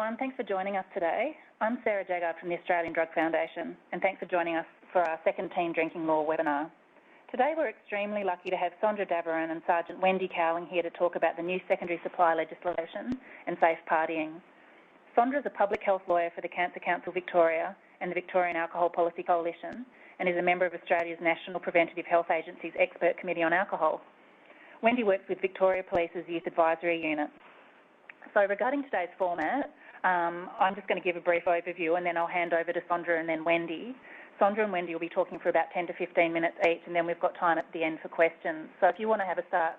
everyone. Thanks for joining us today. I'm Sarah Jaggard from the Australian Drug Foundation, and thanks for joining us for our second Teen Drinking Law webinar. Today we're extremely lucky to have Sondra Davoren and Sergeant Wendy Cowling here to talk about the new secondary supply legislation and safe partying. Sondra is a public health lawyer for the Cancer Council Victoria and the Victorian Alcohol Policy Coalition, and is a member of Australia's National Preventative Health Agency's Expert Committee on Alcohol. Wendy works with Victoria Police's Youth Advisory Unit. So regarding today's format, I'm just going to give a brief overview and then I'll hand over to Sondra and then Wendy. Sondra and Wendy will be talking for about 10 to 15 minutes each, and then we've got time at the end for questions. So if you want to have a start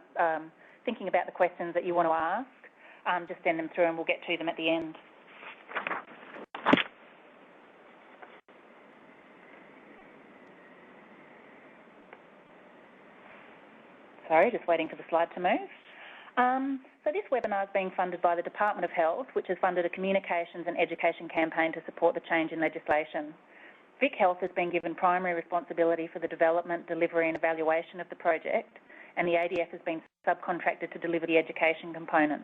thinking about the questions that you want to ask, just send them through and we'll get to them at the end. Sorry, just waiting for the slide to move. So this webinar is being funded by the Department of Health, which has funded a communications and education campaign to support the change in legislation. Vic Health has been given primary responsibility for the development, delivery and evaluation of the project, and the ADF has been subcontracted to deliver the education component.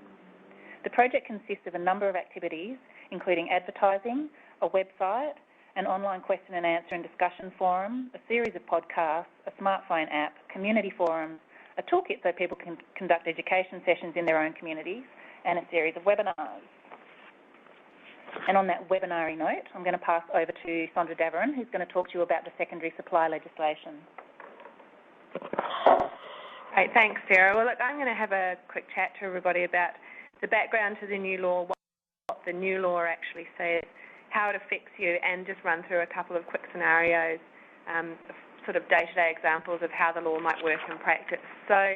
The project consists of a number of activities, including advertising, a website, an online question and answer and discussion forum, a series of podcasts, a smartphone app, community forums, a toolkit so people can conduct education sessions in their own communities, and a series of webinars. And on that webinary note, I'm going to pass over to Sondra Davoren, who's going to talk to you about the secondary supply legislation. Great, thanks, Sarah. Well, look, I'm going to have a quick chat to everybody about the background to the new law, what the new law actually says, how it affects you, and just run through a couple of quick scenarios, sort of day-to-day examples of how the law might work in practice. So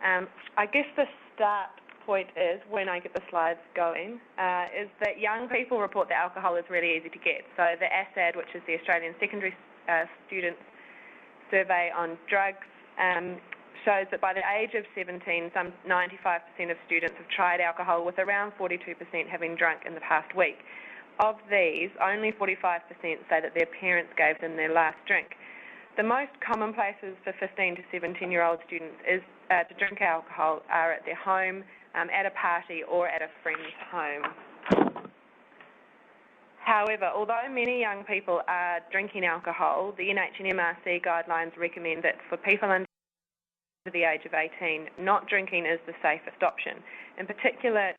I guess the start point is, when I get the slides going, is that young people report that alcohol is really easy to get. So the ASAD, which is the Australian Secondary Students Survey on Drugs, shows that by the age of 17, some 95% of students have tried alcohol, with around 42% having drunk in the past week. Of these, only 45% say that their parents gave them their last drink. The most common places for 15 to 17-year-old students is to drink alcohol are at their home, at a party, or at a friend's home. However, although many young people are drinking alcohol, the NHMRC guidelines recommend that for people under the age of 18, not drinking is the safest option. In particular,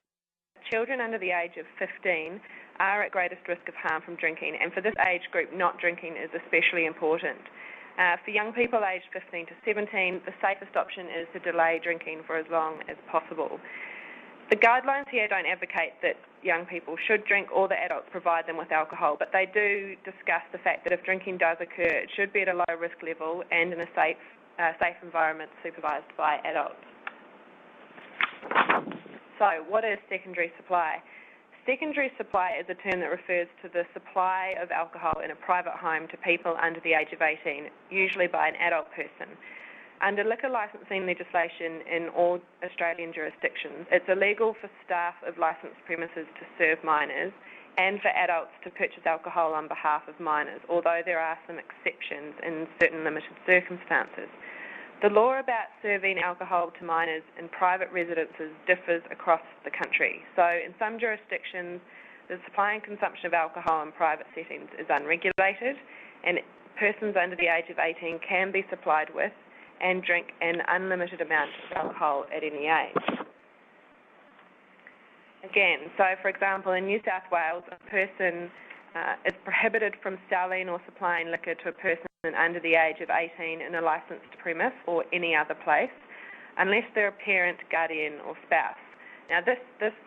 children under the age of 15 are at greatest risk of harm from drinking, and for this age group, not drinking is especially important. For young people aged 15 to 17, the safest option is to delay drinking for as long as possible. The guidelines here don't advocate that young people should drink or that adults provide them with alcohol, but they do discuss the fact that if drinking does occur, it should be at a low risk level and in a safe environment supervised by adults. So what is secondary supply? Secondary supply is a term that refers to the supply of alcohol in a private home to people under the age of 18, usually by an adult person. Under liquor licensing legislation in all Australian jurisdictions, it's illegal for staff of licensed premises to serve minors and for adults to purchase alcohol on behalf of minors, although there are some exceptions in certain limited circumstances. The law about serving alcohol to minors in private residences differs across the country. So in some jurisdictions, the supply and consumption of alcohol in private settings is unregulated, and persons under the age of 18 can be supplied with and drink an unlimited amount of alcohol at any age. Again, so for example, in New South Wales, a person is prohibited from selling or supplying liquor to a person under the age of 18 in a licensed premise or any other place, unless they're a parent, guardian or spouse. Now this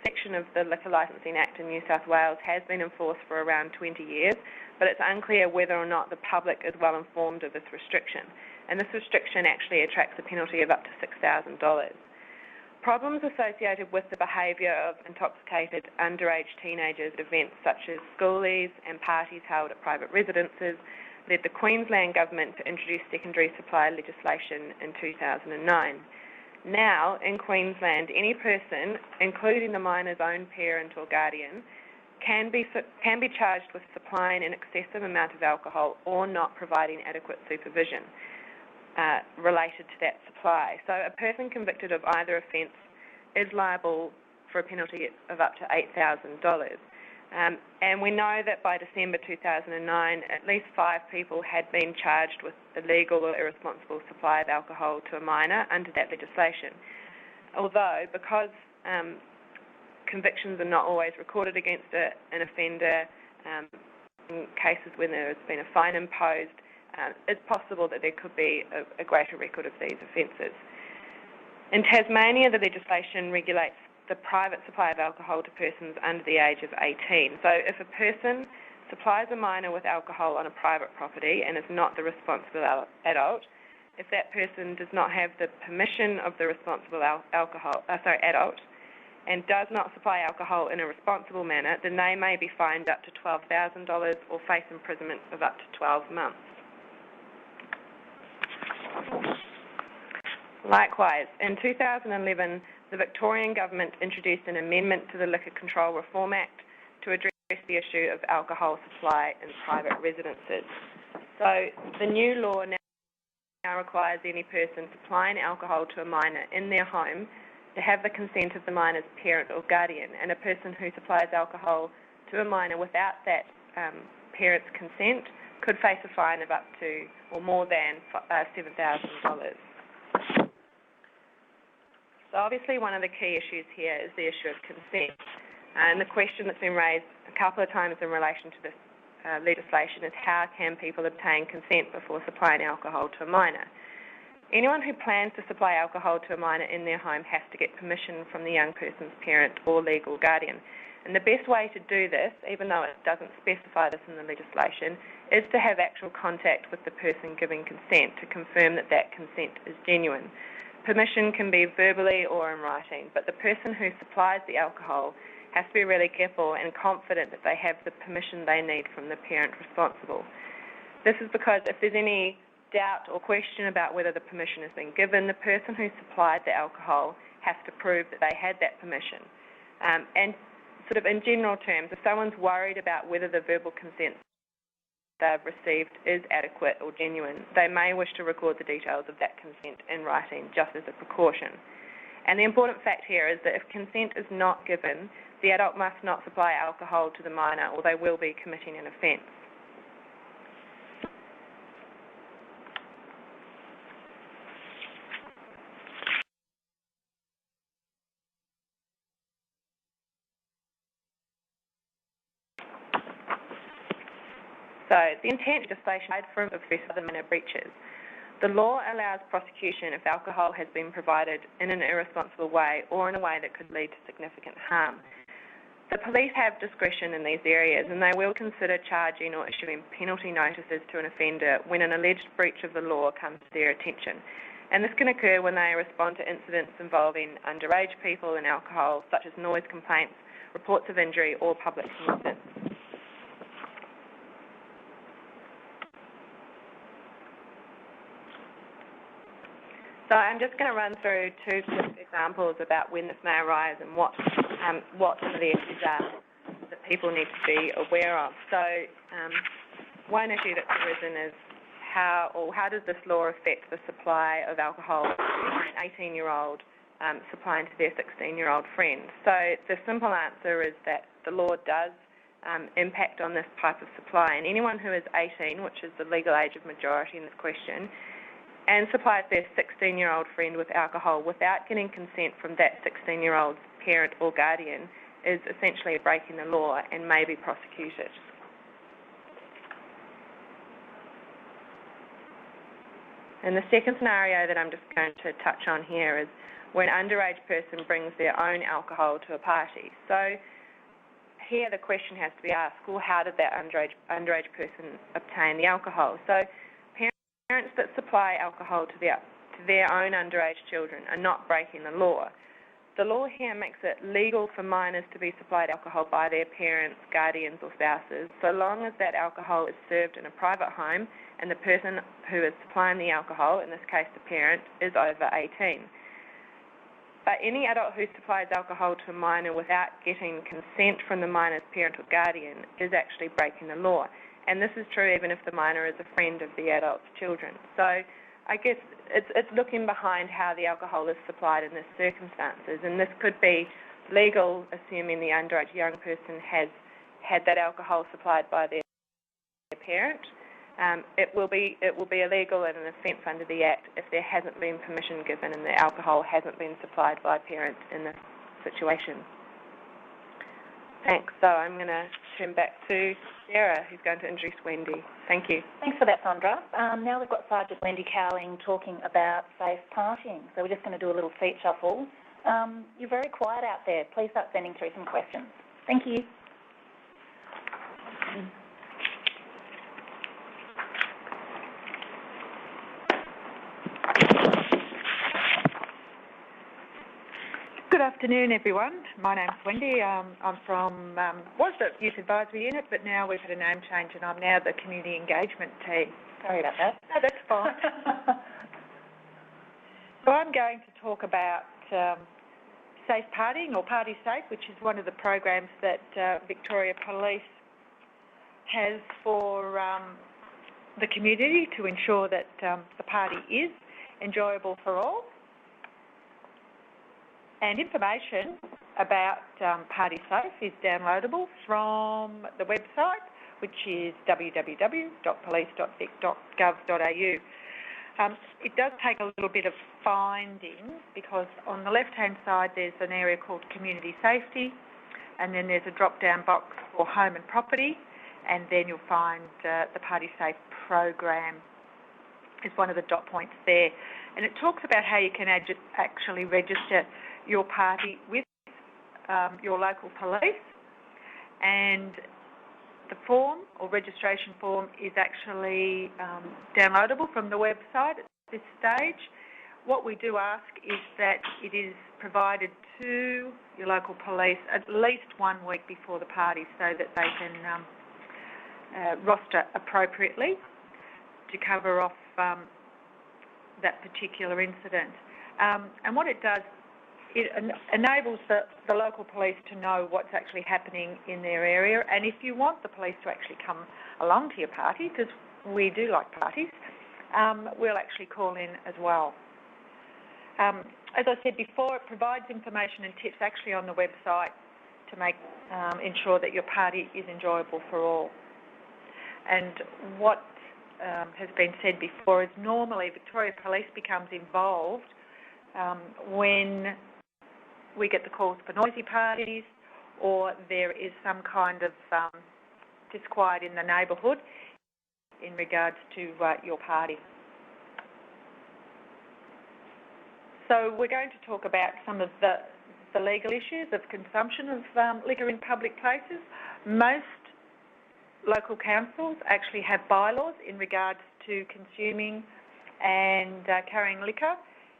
section of the Liquor Licensing Act in New South Wales has been enforced for around 20 years, but it's unclear whether or not the public is well informed of this restriction. And this restriction actually attracts a penalty of up to $6,000. Problems associated with the behaviour of intoxicated underage teenagers at events such as schoolies and parties held at private residences led the Queensland Government to introduce secondary supply legislation in 2009. Now, in Queensland, any person, including the minor's own parent or guardian, can be charged with supplying an excessive amount of alcohol or not providing adequate supervision related to that supply. So a person convicted of either offence is liable for a penalty of up to $8,000. And we know that by December 2009, at least 5 people had been charged with illegal or irresponsible supply of alcohol to a minor under that legislation. Although, because convictions are not always recorded against an offender, in cases when there has been a fine imposed, it's possible that there could be a greater record of these offences. In Tasmania, the legislation regulates the private supply of alcohol to persons under the age of 18. So if a person supplies a minor with alcohol on a private property and is not the responsible adult, if that person does not have the permission of the responsible adult and does not supply alcohol in a responsible manner, then they may be fined up to $12,000 or face imprisonment of up to 12 months. Likewise, in 2011, the Victorian Government introduced an amendment to the Liquor Control Reform Act to address the issue of alcohol supply in private residences. So the new law now requires any person supplying alcohol to a minor in their home to have the consent of the minor's parent or guardian, and a person who supplies alcohol to a minor without that parent's consent could face a fine of up to or more than $7,000. So obviously one of the key issues here is the issue of consent. And the question that's been raised a couple of times in relation to this legislation is how can people obtain consent before supplying alcohol to a minor? Anyone who plans to supply alcohol to a minor in their home has to get permission from the young person's parent or legal guardian. And the best way to do this, even though it doesn't specify this in the legislation, is to have actual contact with the person giving consent to confirm that that consent is genuine. Permission can be verbally or in writing, but the person who supplies the alcohol has to be really careful and confident that they have the permission they need from the parent responsible. This is because if there's any doubt or question about whether the permission has been given, the person who supplied the alcohol has to prove that they had that permission. And sort of in general terms, if someone's worried about whether the verbal consent they've received is adequate or genuine, they may wish to record the details of that consent in writing just as a precaution. And the important fact here is that if consent is not given, the adult must not supply alcohol to the minor or they will be committing an offence. So the intent legislation for other minor breaches. The law allows prosecution if alcohol has been provided in an irresponsible way or in a way that could lead to significant harm. The police have discretion in these areas and they will consider charging or issuing penalty notices to an offender when an alleged breach of the law comes to their attention. And this can occur when they respond to incidents involving underage people and alcohol, such as noise complaints, reports of injury or public nuisance. So I'm just going to run through 2 quick examples about when this may arise and what some of the issues are that people need to be aware of. So one issue that's arisen is how does this law affect the supply of alcohol to an 18-year-old supplying to their 16-year-old friend? So the simple answer is that the law does impact on this type of supply, and anyone who is 18, which is the legal age of majority in this question, and supplies their 16-year-old friend with alcohol without getting consent from that 16-year-old's parent or guardian is essentially breaking the law and may be prosecuted. And the second scenario that I'm just going to touch on here is when an underage person brings their own alcohol to a party. So here the question has to be asked, well, how did that underage person obtain the alcohol? So parents that supply alcohol to their own underage children are not breaking the law. The law here makes it legal for minors to be supplied alcohol by their parents, guardians or spouses, so long as that alcohol is served in a private home and the person who is supplying the alcohol, in this case the parent, is over 18. But any adult who supplies alcohol to a minor without getting consent from the minor's parent or guardian is actually breaking the law. And this is true even if the minor is a friend of the adult's children. So I guess it's looking behind how the alcohol is supplied in these circumstances. And this could be legal, assuming the underage young person has had that alcohol supplied by their parent. It will be illegal and an offence under the Act if there hasn't been permission given and the alcohol hasn't been supplied by a parent in this situation. Thanks. So I'm going to turn back to Sarah, who's going to introduce Wendy. Thank you. Thanks for that, Sondra. Now we've got Sergeant Wendy Cowling talking about safe partying. So we're just going to do a little seat shuffle. You're very quiet out there. Please start sending through some questions. Thank you. Good afternoon, everyone. My name's Wendy. I'm from, was the Youth Advisory Unit, but now we've had a name change and I'm now the Community Engagement Team. Sorry about that. No, that's fine. So I'm going to talk about safe partying, or Party Safe, which is one of the programs that Victoria Police has for the community to ensure that the party is enjoyable for all. And information about Party Safe is downloadable from the website, which is www.police.vic.gov.au. It does take a little bit of finding because on the left-hand side there's an area called Community Safety, and then there's a drop-down box for Home and Property, and then you'll find the Party Safe program is one of the dot points there. And it talks about how you can actually register your party with your local police, and the form or registration form is actually downloadable from the website at this stage. What we do ask is that it is provided to your local police at least 1 week before the party so that they can roster appropriately to cover off that particular incident. And what it does, it enables the local police to know what's actually happening in their area, and if you want the police to actually come along to your party, because we do like parties, we'll actually call in as well. As I said before, it provides information and tips actually on the website to make ensure that your party is enjoyable for all. And what has been said before is normally Victoria Police becomes involved when we get the calls for noisy parties or there is some kind of disquiet in the neighbourhood in regards to your party. So we're going to talk about some of the legal issues of consumption of liquor in public places. Most local councils actually have bylaws in regards to consuming and carrying liquor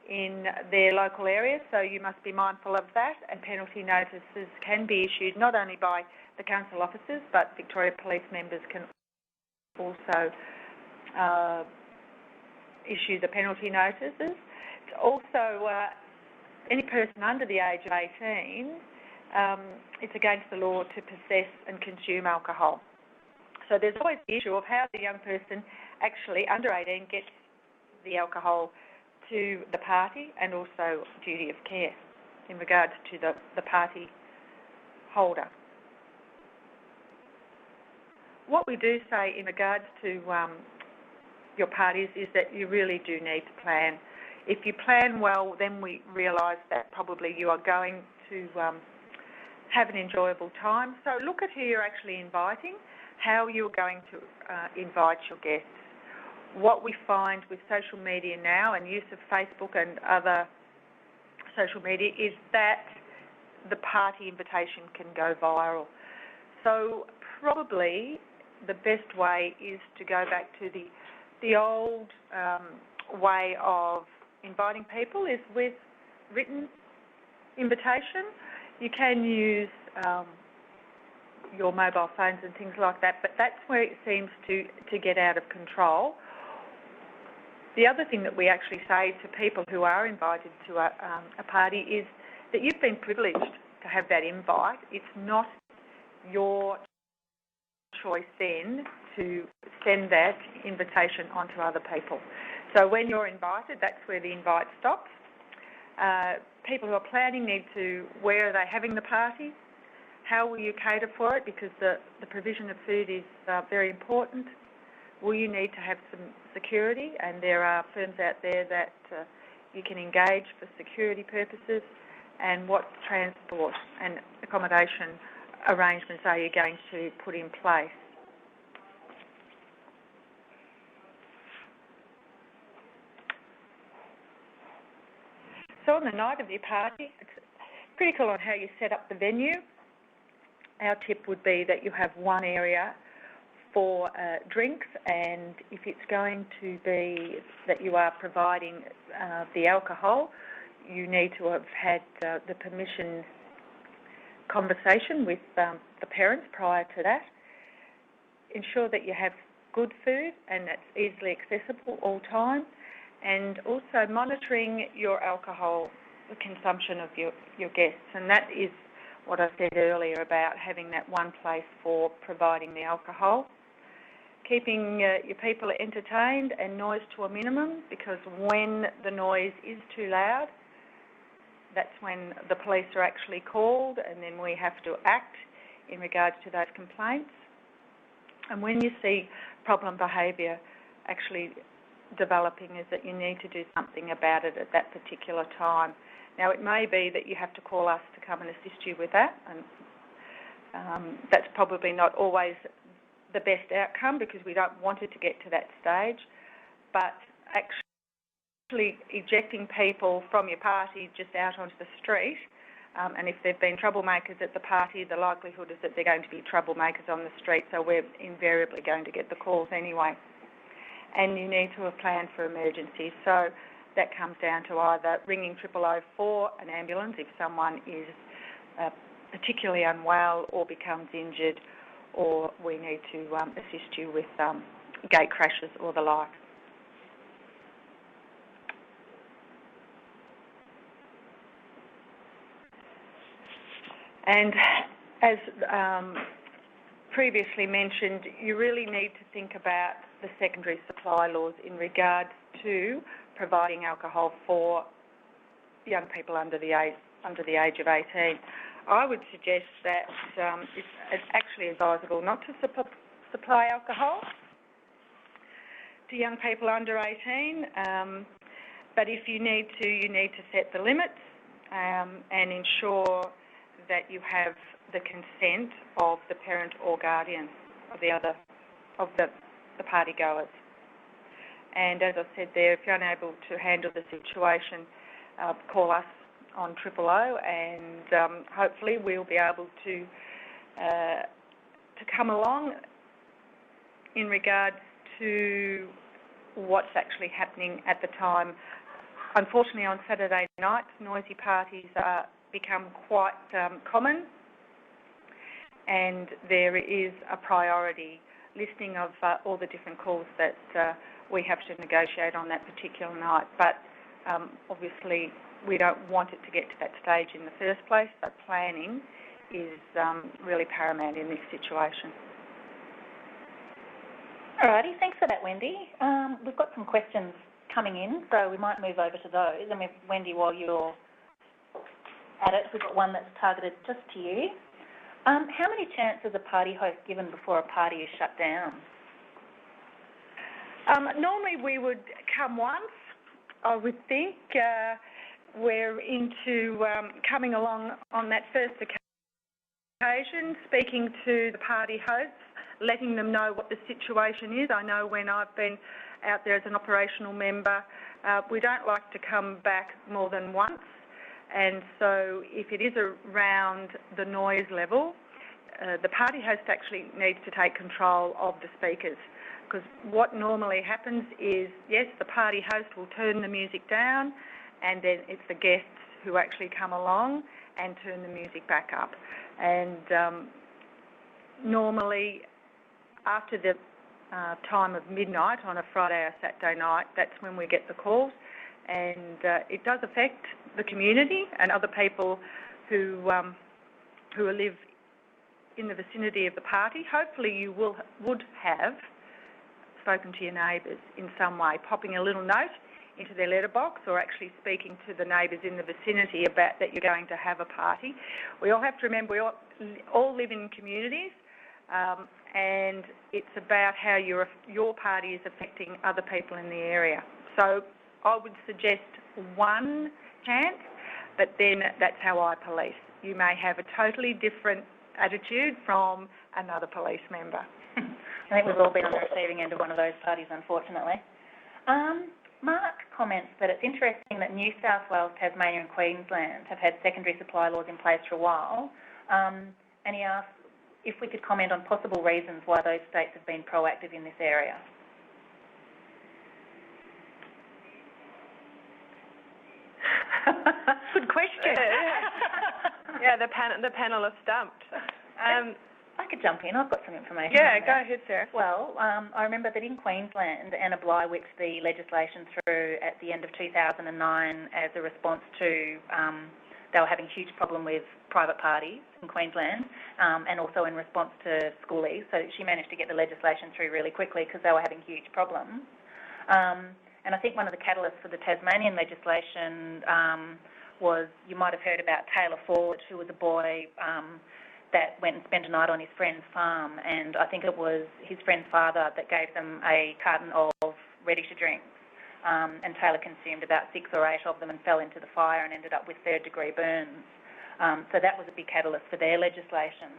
in their local areas, so you must be mindful of that, and penalty notices can be issued not only by the council officers but Victoria Police members can also issue the penalty notices. Also, any person under the age of 18, it's against the law to possess and consume alcohol. So there's always the issue of how the young person actually under 18 gets the alcohol to the party, and also duty of care in regards to the party holder. What we do say in regards to your parties is that you really do need to plan. If you plan well, then we realise that probably you are going to have an enjoyable time. So look at who you're actually inviting, how you're going to invite your guests. What we find with social media now and use of Facebook and other social media is that the party invitation can go viral. So probably the best way is to go back to the old way of inviting people is with written invitation. You can use your mobile phones and things like that, but that's where it seems to get out of control. The other thing that we actually say to people who are invited to a party is that you've been privileged to have that invite. It's not your choice then to send that invitation on to other people. So when you're invited, that's where the invite stops. People who are planning need to, where are they having the party? How will you cater for it? Because the provision of food is very important. Will you need to have some security? And there are firms out there that you can engage for security purposes. And what transport and accommodation arrangements are you going to put in place? So on the night of your party, it's critical on how you set up the venue. Our tip would be that you have one area for drinks, and if it's going to be that you are providing the alcohol, you need to have had the permission conversation with the parents prior to that. Ensure that you have good food and that's easily accessible all time, and also monitoring your alcohol consumption of your guests. And that is what I said earlier about having that one place for providing the alcohol. Keeping your people entertained and noise to a minimum, because when the noise is too loud, that's when the police are actually called, and then we have to act in regards to those complaints. And when you see problem behaviour actually developing, is that you need to do something about it at that particular time. Now, it may be that you have to call us to come and assist you with that, and that's probably not always the best outcome, because we don't want it to get to that stage, but actually ejecting people from your party just out onto the street, and if they've been troublemakers at the party, the likelihood is that they're going to be troublemakers on the street, so we're invariably going to get the calls anyway. And you need to have planned for emergencies, so that comes down to either ringing 000 for an ambulance if someone is particularly unwell or becomes injured, or we need to assist you with gate crashes or the like. And as previously mentioned, you really need to think about the secondary supply laws in regards to providing alcohol for young people under the age of 18. I would suggest that it's actually advisable not to supply alcohol to young people under 18, but if you need to set the limits and ensure that you have the consent of the parent or guardian of the party goers. And as I said there, if you're unable to handle the situation, call us on 000, and hopefully we'll be able to come along in regards to what's actually happening at the time. Unfortunately, on Saturday nights, noisy parties become quite common, and there is a priority listing of all the different calls that we have to negotiate on that particular night. But obviously, we don't want it to get to that stage in the first place, but planning is really paramount in this situation. Alrighty, thanks for that, Wendy. We've got some questions coming in, so we might move over to those. And Wendy, while you're at it, we've got one that's targeted just to you. How many chances are party hosts given before a party is shut down? Normally we would come once. I would think we're into coming along on that first occasion, speaking to the party hosts, letting them know what the situation is. I know when I've been out there as an operational member, we don't like to come back more than once. And so if it is around the noise level, the party host actually needs to take control of the speakers, because what normally happens is, yes, the party host will turn the music down, and then it's the guests who actually come along and turn the music back up. And normally after the time of midnight on a Friday or Saturday night, that's when we get the calls, and it does affect the community and other people who live in the vicinity of the party. Hopefully you would have spoken to your neighbours in some way, popping a little note into their letterbox or actually speaking to the neighbours in the vicinity about that you're going to have a party. We all have to remember we all live in communities, and it's about how your party is affecting other people in the area. So I would suggest one chance, but then that's how I police. You may have a totally different attitude from another police member. I think we've all been on the receiving end of one of those parties, unfortunately. Mark comments that it's interesting that New South Wales, Tasmania and Queensland have had secondary supply laws in place for a while, and he asks if we could comment on possible reasons why those states have been proactive in this area. Good question. Yeah, the panel are stumped. I could jump in. I've got some information. Yeah, go ahead, Sarah. Well, I remember that in Queensland, Anna Bligh whipped the legislation through at the end of 2009 as a response to they were having a huge problem with private parties in Queensland, and also in response to schoolies. So she managed to get the legislation through really quickly because they were having huge problems. And I think one of the catalysts for the Tasmanian legislation was, you might have heard about Taylor Ford, who was a boy that went and spent a night on his friend's farm, and I think it was his friend's father that gave them a carton of ready-to-drink, and Taylor consumed about 6 or 8 of them and fell into the fire and ended up with third-degree burns. So that was a big catalyst for their legislation.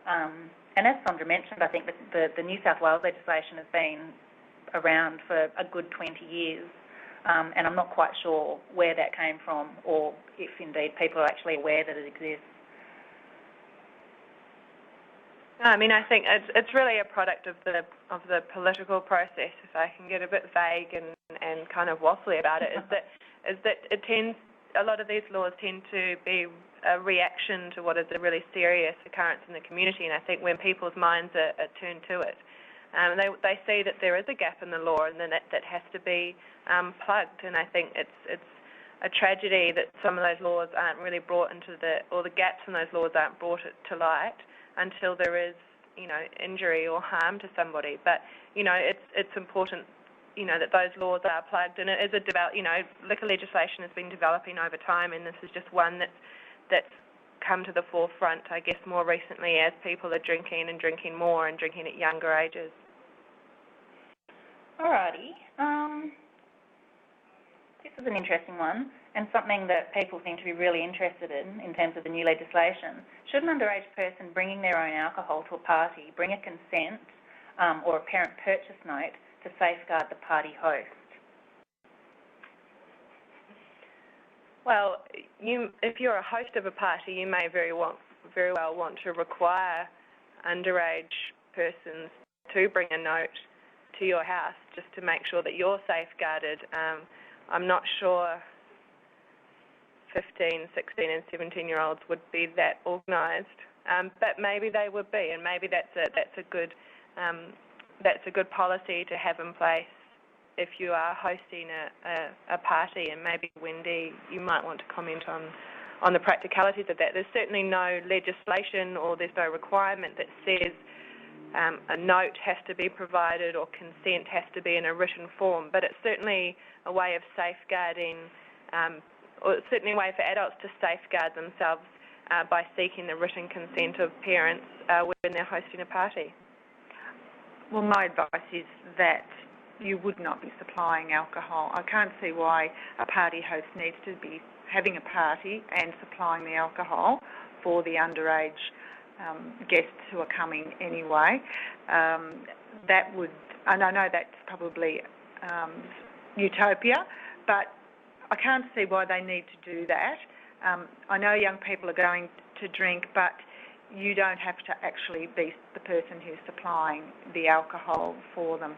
And as Sondra mentioned, I think that the New South Wales legislation has been around for a good 20 years, and I'm not quite sure where that came from or if indeed people are actually aware that it exists. I mean, I think it's really a product of the political process. If I can get a bit vague and kind of waffly about it, is that a lot of these laws tend to be a reaction to what is a really serious occurrence in the community, and I think when people's minds are turned to it, they see that there is a gap in the law and then that has to be plugged. And I think it's a tragedy that some of those laws aren't really brought into or the gaps in those laws aren't brought to light until there is, injury or harm to somebody. But, it's important, that those laws are plugged, and it is liquor legislation has been developing over time, and this is just one that's come to the forefront, I guess, more recently as people are drinking and drinking more and drinking at younger ages. Alrighty. This is an interesting one, and something that people seem to be really interested in terms of the new legislation. Should an underage person bringing their own alcohol to a party bring a consent or a parent purchase note to safeguard the party host? Well, if you're a host of a party, you may very well want to require underage persons to bring a note to your house just to make sure that you're safeguarded. I'm not sure 15, 16 and 17-year-olds would be that organised, but maybe they would be, and maybe that's a good policy to have in place if you are hosting a party. And maybe, Wendy, you might want to comment on the practicalities of that. There's certainly no legislation or there's no requirement that says a note has to be provided or consent has to be in a written form, but it's certainly a way of safeguarding, or it's certainly a way for adults to safeguard themselves by seeking the written consent of parents when they're hosting a party. Well, my advice is that you would not be supplying alcohol. I can't see why a party host needs to be having a party and supplying the alcohol for the underage guests who are coming anyway. That would, and I know that's probably utopia, but I can't see why they need to do that. I know young people are going to drink, but you don't have to actually be the person who's supplying the alcohol for them.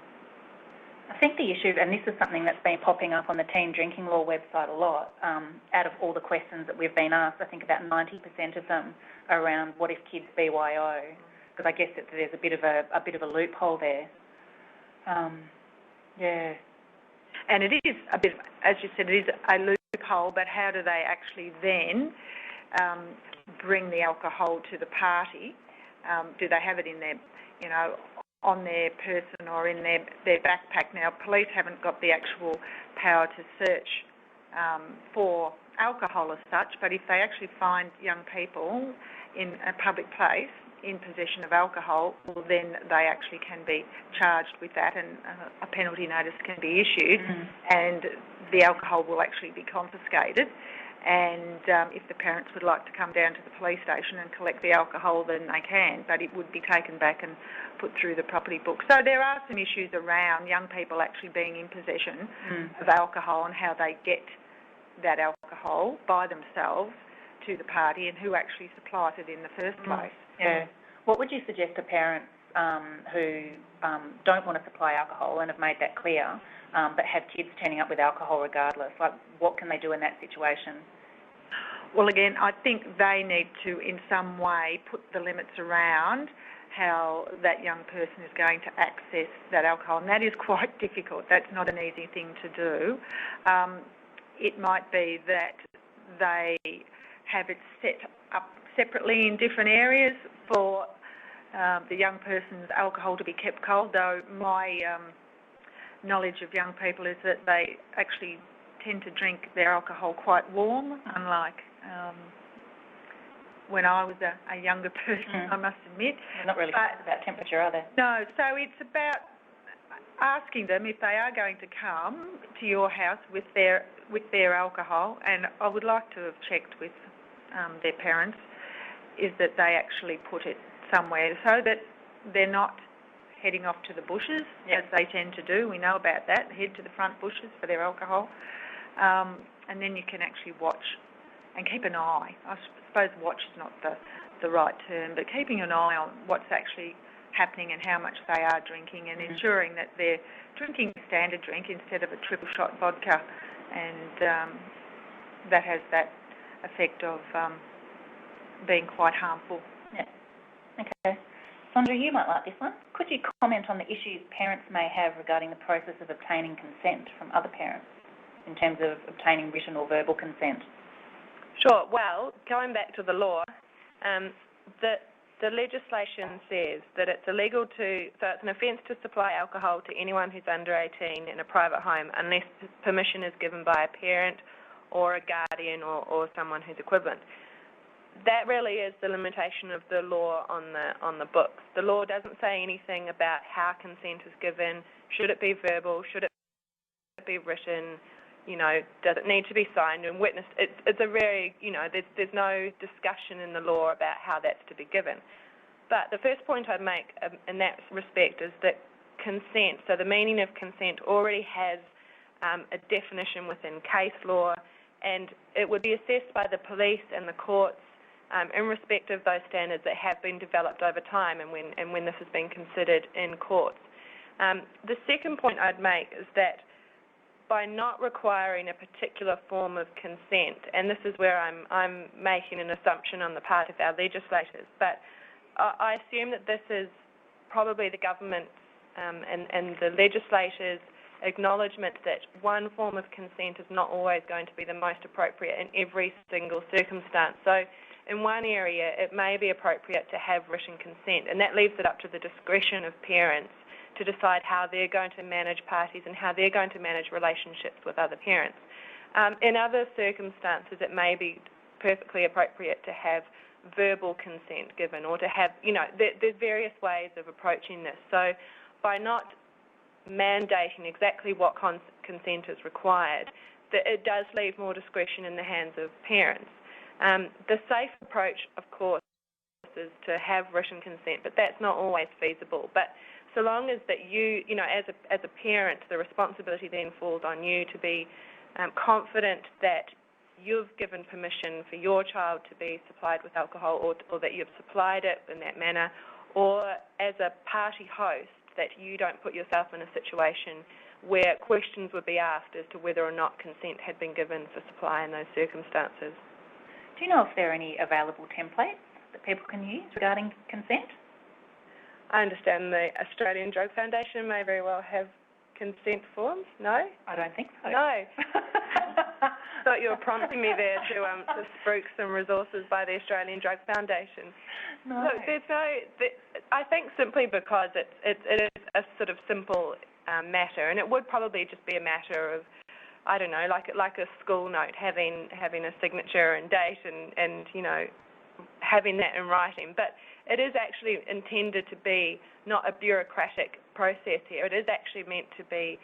I think the issue, and this is something that's been popping up on the Teen Drinking Law website a lot, out of all the questions that we've been asked, I think about 90% of them are around what if kids BYO, because I guess that there's a bit of a loophole there. Yeah. And it is a bit, as you said, it is a loophole, but how do they actually then bring the alcohol to the party? Do they have it in their, on their person or in their backpack. Now, police haven't got the actual power to search for alcohol as such, but if they actually find young people in a public place in possession of alcohol, well, then they actually can be charged with that, and a penalty notice can be issued, and the alcohol will actually be confiscated. And if the parents would like to come down to the police station and collect the alcohol, then they can, but it would be taken back and put through the property book. So there are some issues around young people actually being in possession of alcohol and how they get that alcohol by themselves to the party and who actually supplies it in the first place. Yeah. What would you suggest to parents who don't want to supply alcohol and have made that clear, but have kids turning up with alcohol regardless? Like, what can they do in that situation? Well, again, I think they need to, in some way, put the limits around how that young person is going to access that alcohol, and that is quite difficult. That's not an easy thing to do. It might be that they have it set up separately in different areas for the young person's alcohol to be kept cold, though my knowledge of young people is that they actually tend to drink their alcohol quite warm, unlike when I was a younger person, I must admit. They're not really fussed about temperature, are they? No, so it's about asking them if they are going to come to your house with their alcohol, and I would like to have checked with their parents, is that they actually put it somewhere so that they're not heading off to the bushes, as they tend to do. We know about that, head to the front bushes for their alcohol. And then you can actually watch and keep an eye. I suppose watch is not the right term, but keeping an eye on what's actually happening and how much they are drinking, and ensuring that they're drinking a standard drink instead of a triple shot vodka, and that has that effect of being quite harmful. Yeah. Okay. Sondra, you might like this one. Could you comment on the issues parents may have regarding the process of obtaining consent from other parents in terms of obtaining written or verbal consent? Sure. Well, going back to the law, the legislation says that it's illegal so it's an offence to supply alcohol to anyone who's under 18 in a private home unless permission is given by a parent or a guardian or someone who's equivalent. That really is the limitation of the law on the books. The law doesn't say anything about how consent is given. Should it be verbal? Should it be written? You know, does it need to be signed and witnessed? It's a very, there's no discussion in the law about how that's to be given. But the first point I'd make in that respect is that consent, so the meaning of consent already has a definition within case law, and it would be assessed by the police and the courts in respect of those standards that have been developed over time and when this has been considered in courts. The second point I'd make is that by not requiring a particular form of consent, and this is where I'm making an assumption on the part of our legislators, but I assume that this is probably the government and the legislators' acknowledgement that one form of consent is not always going to be the most appropriate in every single circumstance. So in one area, it may be appropriate to have written consent, and that leaves it up to the discretion of parents to decide how they're going to manage parties and how they're going to manage relationships with other parents. In other circumstances, it may be perfectly appropriate to have verbal consent given, or to have, there's various ways of approaching this. So by not mandating exactly what consent is required, it does leave more discretion in the hands of parents. The safe approach, of course, is to have written consent, but that's not always feasible. But so long as that you, as a parent, the responsibility then falls on you to be confident that you've given permission for your child to be supplied with alcohol, or that you've supplied it in that manner, or as a party host, that you don't put yourself in a situation where questions would be asked as to whether or not consent had been given for supply in those circumstances. Do you know if there are any available templates that people can use regarding consent? I understand the Australian Drug Foundation may very well have consent forms. No? I don't think so. No. Thought you were prompting me there to spruik some resources by the Australian Drug Foundation. No. Look, I think simply because it is a sort of simple matter, and it would probably just be a matter of, I don't know, like a school note, having a signature and date and you know, having that in writing. But it is actually intended to be not a bureaucratic process here. It is actually meant to be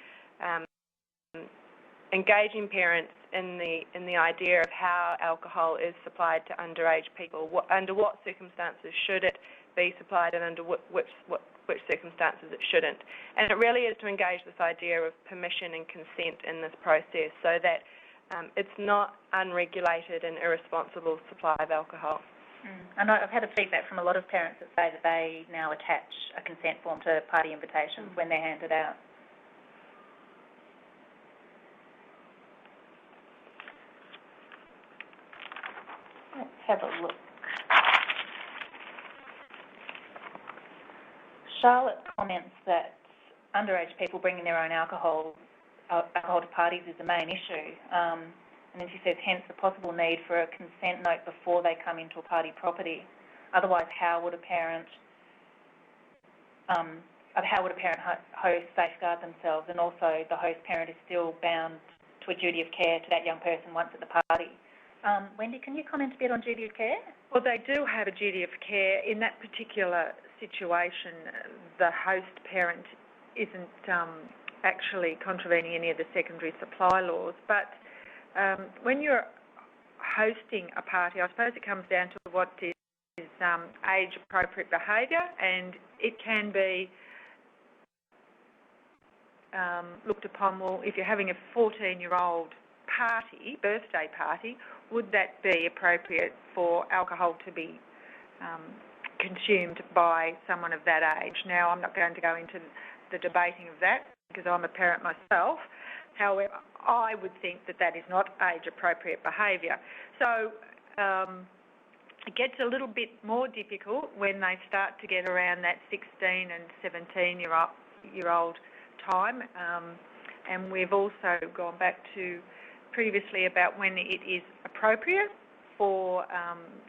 engaging parents in the idea of how alcohol is supplied to underage people. Under what circumstances should it be supplied, and under which circumstances it shouldn't. And it really is to engage this idea of permission and consent in this process, so that it's not unregulated and irresponsible supply of alcohol. I know I've had a feedback from a lot of parents that say that they now attach a consent form to party invitations when they're handed out. Let's have a look. Charlotte comments that underage people bringing their own alcohol to parties is the main issue. And then she says, hence the possible need for a consent note before they come into a party property. Otherwise, how would a parent host safeguard themselves? And also, the host parent is still bound to a duty of care to that young person once at the party. Wendy, can you comment a bit on duty of care? Well, they do have a duty of care. In that particular situation, the host parent isn't actually contravening any of the secondary supply laws. But when you're hosting a party, I suppose it comes down to what is age-appropriate behaviour, and it can be looked upon, well, if you're having a 14-year-old party, birthday party, would that be appropriate for alcohol to be consumed by someone of that age? Now, I'm not going to go into the debating of that because I'm a parent myself. However, I would think that that is not age-appropriate behaviour. So it gets a little bit more difficult when they start to get around that 16 and 17-year-old time. And we've also gone back to previously about when it is appropriate for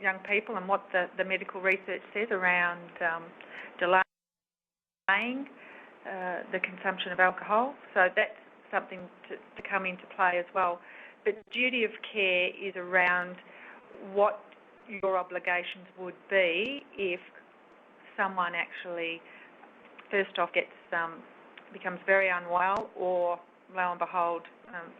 young people and what the medical research says around delaying the consumption of alcohol. So that's something to come into play as well. But duty of care is around what your obligations would be if someone actually, first off, becomes very unwell, or lo and behold,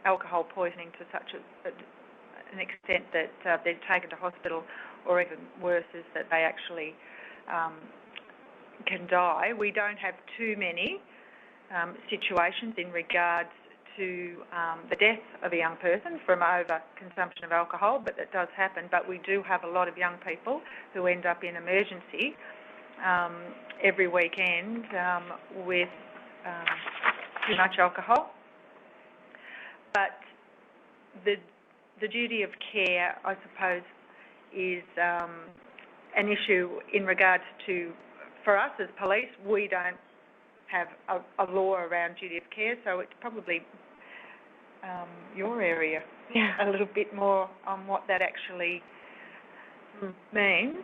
alcohol poisoning to such an extent that they're taken to hospital, or even worse is that they actually can die. We don't have too many situations in regards to the death of a young person from over-consumption of alcohol, but it does happen. But we do have a lot of young people who end up in emergency every weekend with too much alcohol. But the duty of care, I suppose, is an issue in regards to, for us as police, we don't have a law around duty of care, so it's probably your area a little bit more on what that actually means.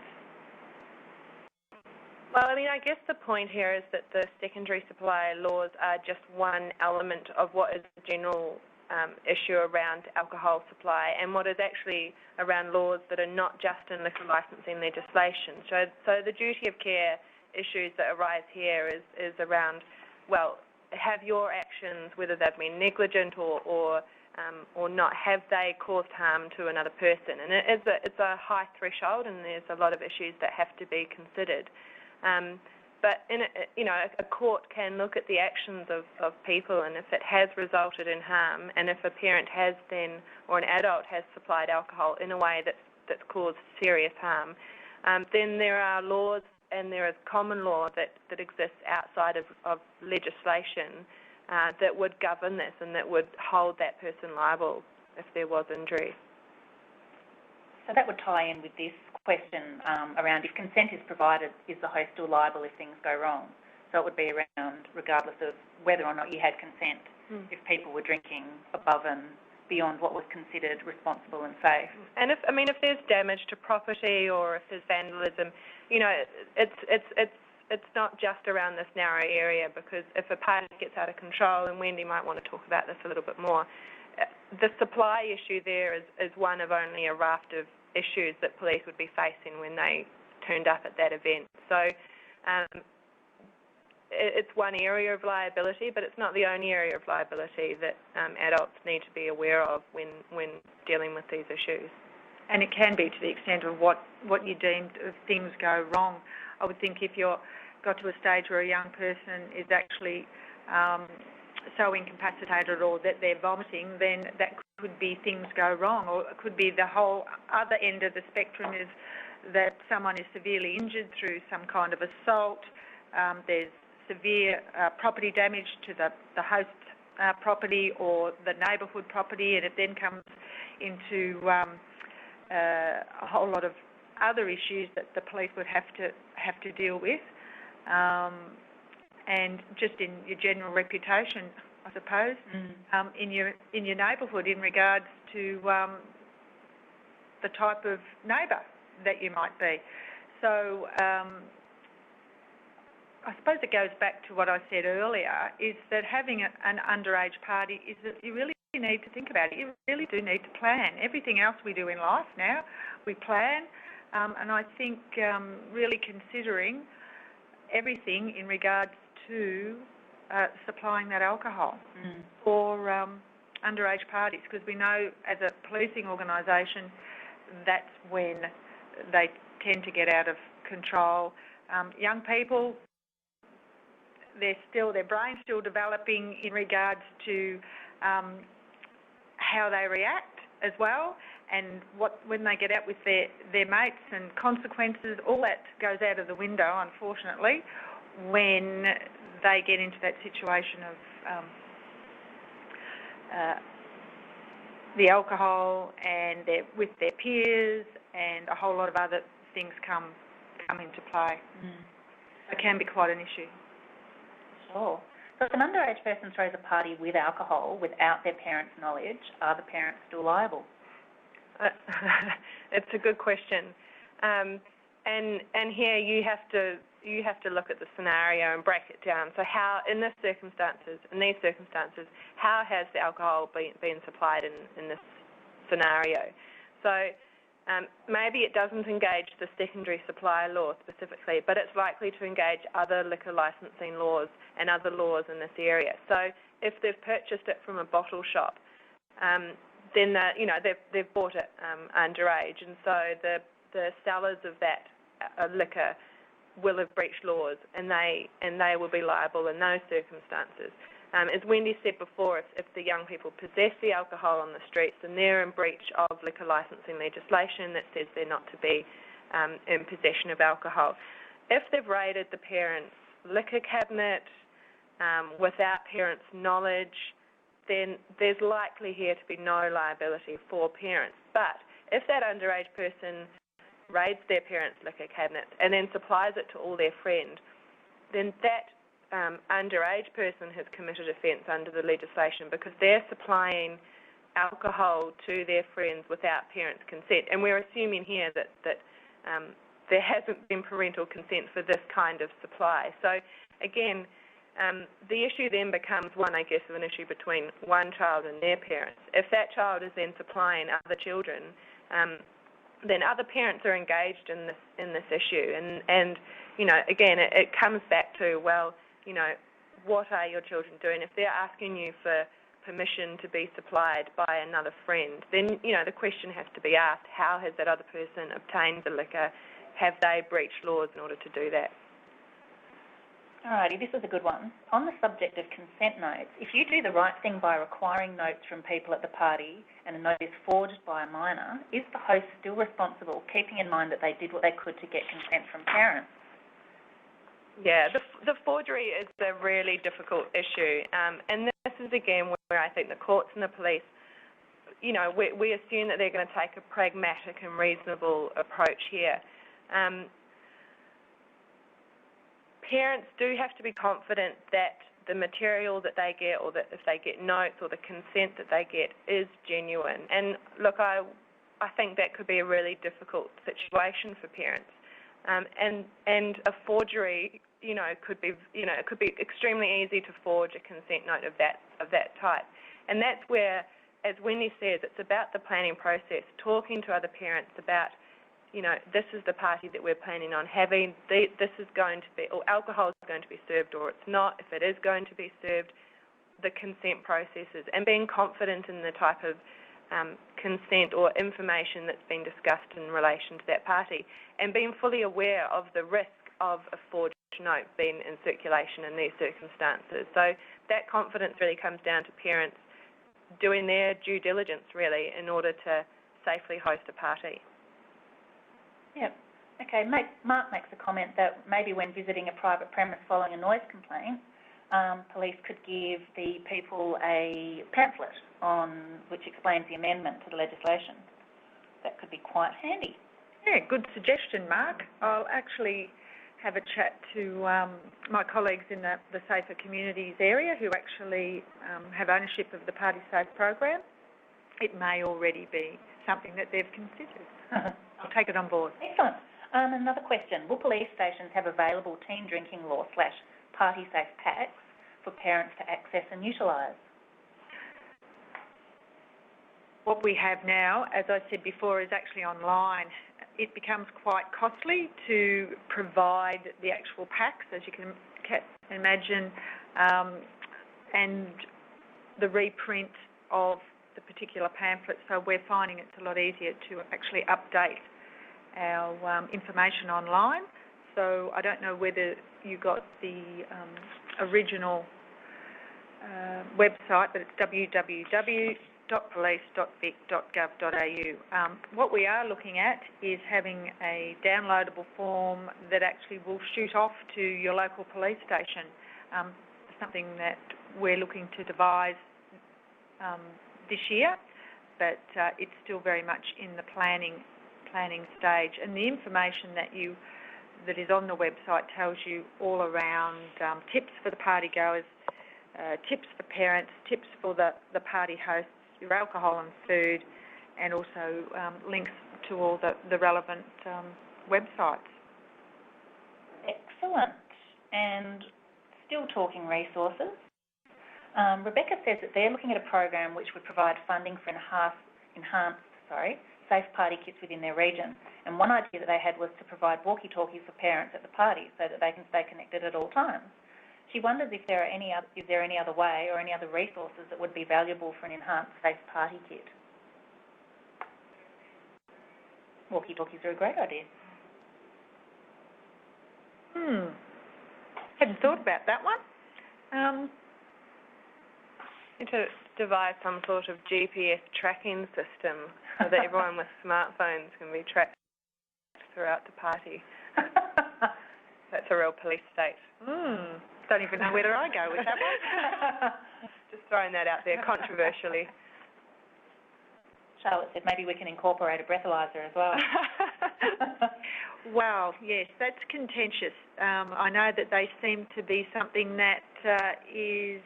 Well, I mean, I guess the point here is that the secondary supply laws are just one element of what is the general issue around alcohol supply, and what is actually around laws that are not just in liquor licensing legislation. So the duty of care issues that arise here is around, well, have your actions, whether they've been negligent or not, have they caused harm to another person? And it's a high threshold, and there's a lot of issues that have to be considered. But a court can look at the actions of people, and if it has resulted in harm, and if a parent has then, or an adult has supplied alcohol in a way that's caused serious harm, then there are laws and there is common law that exists outside of legislation that would govern this and that would hold that person liable if there was injury. So that would tie in with this question around, if consent is provided, is the host still liable if things go wrong? So it would be around, regardless of whether or not you had consent, if people were drinking above and beyond what was considered responsible and safe. And if there's damage to property or if there's vandalism, it's it's not just around this narrow area, because if a party gets out of control, and Wendy might want to talk about this a little bit more, the supply issue there is one of only a raft of issues that police would be facing when they turned up at that event. So it's one area of liability, but it's not the only area of liability that adults need to be aware of when dealing with these issues. And it can be to the extent of what you deemed if things go wrong. I would think if you've got to a stage where a young person is actually so incapacitated or that they're vomiting, then that could be things go wrong, or it could be the whole other end of the spectrum is that someone is severely injured through some kind of assault. There's severe property damage to the host property or the neighbourhood property, and it then comes into a whole lot of other issues that the police would have to deal with, and just in your general reputation, I suppose, in your neighbourhood in regards to the type of neighbour that you might be. So I suppose it goes back to what I said earlier, is that having an underage party is that you really need to think about it. You really do need to plan. Everything else we do in life now, we plan, and I think really considering everything in regards to supplying that alcohol for underage parties, because we know as a policing organisation that's when they tend to get out of control. Young people, their brain's still developing in regards to how they react as well, and when they get out with their mates and consequences, all that goes out of the window, unfortunately, when they get into that situation of the alcohol and with their peers, and a whole lot of other things come into play. It can be quite an issue. Sure. So if an underage person throws a party with alcohol without their parents' knowledge, are the parents still liable? It's a good question, and here you have to look at the scenario and break it down. So how, in these circumstances, how has the alcohol been supplied in this scenario? So maybe it doesn't engage the secondary supply law specifically, but it's likely to engage other liquor licensing laws and other laws in this area. So if they've purchased it from a bottle shop, then they've bought it underage, and so the sellers of that liquor will have breached laws, and they will be liable in those circumstances. As Wendy said before, if the young people possess the alcohol on the streets, then they're in breach of liquor licensing legislation that says they're not to be in possession of alcohol. If they've raided the parents' liquor cabinet without parents' knowledge, then there's likely here to be no liability for parents. But if that underage person raids their parents' liquor cabinet and then supplies it to all their friends, then that underage person has committed offence under the legislation, because they're supplying alcohol to their friends without parents' consent. And we're assuming here that there hasn't been parental consent for this kind of supply. So again, the issue then becomes one, I guess, of an issue between one child and their parents. If that child is then supplying other children, then other parents are engaged in this issue. And again, it comes back to, well, what are your children doing? If they're asking you for permission to be supplied by another friend, then, the question has to be asked, how has that other person obtained the liquor? Have they breached laws in order to do that? Alrighty, this is a good one. On the subject of consent notes, if you do the right thing by requiring notes from people at the party and a note is forged by a minor, is the host still responsible, keeping in mind that they did what they could to get consent from parents? Yeah, the forgery is a really difficult issue, and this is again where I think the courts and the police, we assume that they're going to take a pragmatic and reasonable approach here. Parents do have to be confident that the material that they get, or that if they get notes, or the consent that they get is genuine. And look, I think that could be a really difficult situation for parents. And a forgery could be, it could be extremely easy to forge a consent note of that type. And that's where, as Wendy says, it's about the planning process, talking to other parents about, this is the party that we're planning on having, this is going to be, or alcohol is going to be served or it's not, if it is going to be served, the consent processes, and being confident in the type of consent or information that's been discussed in relation to that party, and being fully aware of the risk of a forged note being in circulation in these circumstances. So that confidence really comes down to parents doing their due diligence, really, in order to safely host a party. Yeah. Okay, Mark makes a comment that maybe when visiting a private premise following a noise complaint, police could give the people a pamphlet which explains the amendment to the legislation. That could be quite handy. Yeah, good suggestion, Mark. I'll actually have a chat to my colleagues in the Safer Communities area who actually have ownership of the Party Safe program. It may already be something that they've considered. I'll take it on board. Excellent. Another question. Will police stations have available teen drinking law / Party Safe packs for parents to access and utilise? What we have now, as I said before, is actually online. It becomes quite costly to provide the actual packs, as you can imagine, and the reprint of the particular pamphlet. So we're finding it's a lot easier to actually update our information online. So I don't know whether you got the original website, but it's www.police.vic.gov.au. What we are looking at is having a downloadable form that actually will shoot off to your local police station. Something that we're looking to devise this year, but it's still very much in the planning stage. And the information that is on the website tells you all around tips for the party goers, tips for parents, tips for the party hosts, your alcohol and food, and also links to all the relevant websites. Excellent. And still talking resources, Rebecca says that they're looking at a program which would provide funding for enhanced safe party kits within their region. And one idea that they had was to provide walkie-talkies for parents at the party so that they can stay connected at all times. She wonders if there are is there any other way or any other resources that would be valuable for an enhanced safe party kit. Walkie-talkies are a great idea. Hadn't thought about that one. To devise some sort of GPS tracking system so that everyone with smartphones can be tracked throughout the party. That's a real police state. Don't even know whether I go with that one. Just throwing that out there controversially. Charlotte said maybe we can incorporate a breathalyzer as well. Well, yes, that's contentious. I know that they seem to be something that is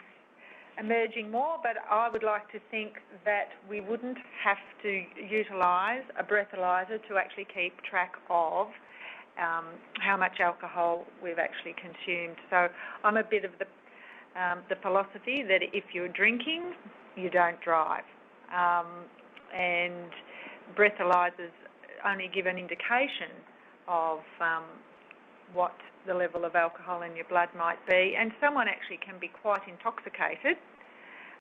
emerging more, but I would like to think that we wouldn't have to utilise a breathalyzer to actually keep track of how much alcohol we've actually consumed. So I'm a bit of the philosophy that if you're drinking, you don't drive. And breathalyzers only give an indication of what the level of alcohol in your blood might be, and someone actually can be quite intoxicated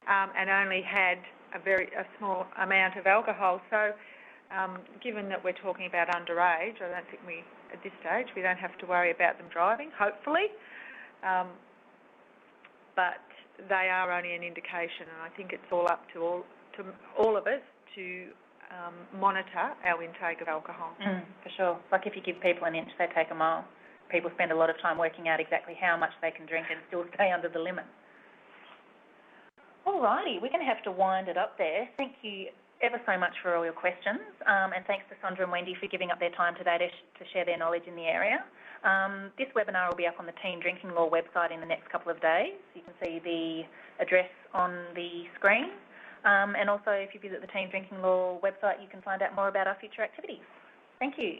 and only had a small amount of alcohol. So given that we're talking about underage, I don't think at this stage, we don't have to worry about them driving, hopefully. But they are only an indication, and I think it's all up to all of us to monitor our intake of alcohol. For sure. Like if you give people an inch, they take a mile. People spend a lot of time working out exactly how much they can drink and still stay under the limit. Alrighty, we're going to have to wind it up there. Thank you ever so much for all your questions, and thanks to Sondra and Wendy for giving up their time today to share their knowledge in the area. This webinar will be up on the Teen Drinking Law website in the next couple of days. You can see the address on the screen, and also if you visit the Teen Drinking Law website, you can find out more about our future activities. Thank you.